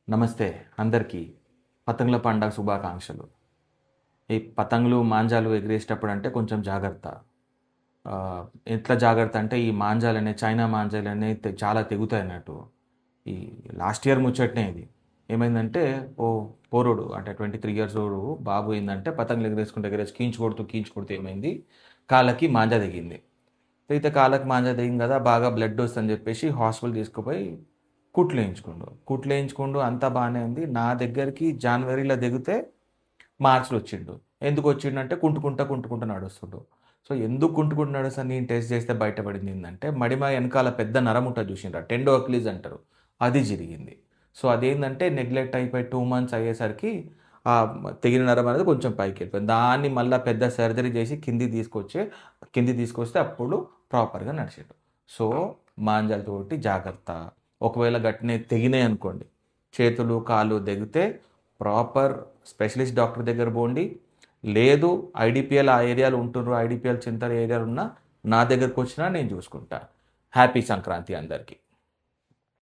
నమస్తే అందరికీ. పతంగుల పండగ శుభాకాంక్షలు. ఈ పతంగులు, మాంజాలు ఎగిరేసేటప్పుడు అంటే కొంచెం జాగ్రత్త. ఆహ్, ఎట్లా జాగ్రత్త అంటే ఈ మాంజాలనేవి చైనా మాంజాలనేవి చాలా తెగుతాయన్నట్టు. ఈ లాస్ట్ ఇయర్ ముచ్చటనే ఇది. ఏమైందంటే ఓ పోరోడు అంటే 23 ఇయర్స్ ఓడు బాబు ఏందంటే పతంగులు ఎగరేసుకుంటూ కీయించి కొడుతూ ఏమైంది కాళ్ళకి మాంజా తెగింది. అయితే కాళ్ళకి మాంజా తెగింది కదా! బాగా బ్లడ్ వస్తుందని చెప్పేసి హాస్పిటల్ తీసుకుపోయి కుట్లేయించుకుండు అంతా బానే ఉంది. నా దగ్గరికి జనవరిలో దిగితే మార్చ్‌లో వచ్చిండు. ఎందుకు వచ్చిండంటే కుంటుకుంటా నడుస్తుండు. సో, ఎందుకు కుంటుకుంటూ నడుస్తని నేను టెస్ట్ చేస్తే బయటపడింది ఏందంటే, మడిమ ఎనకాల పెద్ద నరం ఉంటది చూసిండ్రా? టెండో అక్లీజ్ అంటారు. అది జరిగింది. సో, అదేందంటే నెగ్లెక్ట్ అయిపోయి 2 మంత్స్ అయ్యేసరికి తెగిన నరం అనేది కొంచెం పైకెళ్ళిపోయింది. దాన్ని మళ్ళా పెద్ద సర్జరీ చేసి కిందికి తీసుకొస్తే అప్పుడు ప్రాపర్‌గా నడిచిండు. సో, మాంజాలతోటి జాగ్రత్త. ఒకవేళ గట్టినే తెగినాయనుకోండి, చేతులు, కాళ్ళు తెగితే ప్రాపర్ స్పెషలిస్ట్ డాక్టర్ దగ్గర పోండి. లేదు ఐడీపీఎల్ ఆ ఏరియాలో ఉంటుర్రు, ఐడీపీఎల్ చింతల ఏరియాలో ఉన్న నా దగ్గరకు వచ్చినా నేను చూసుకుంటా. హ్యాపీ సంక్రాంతి అందరికీ.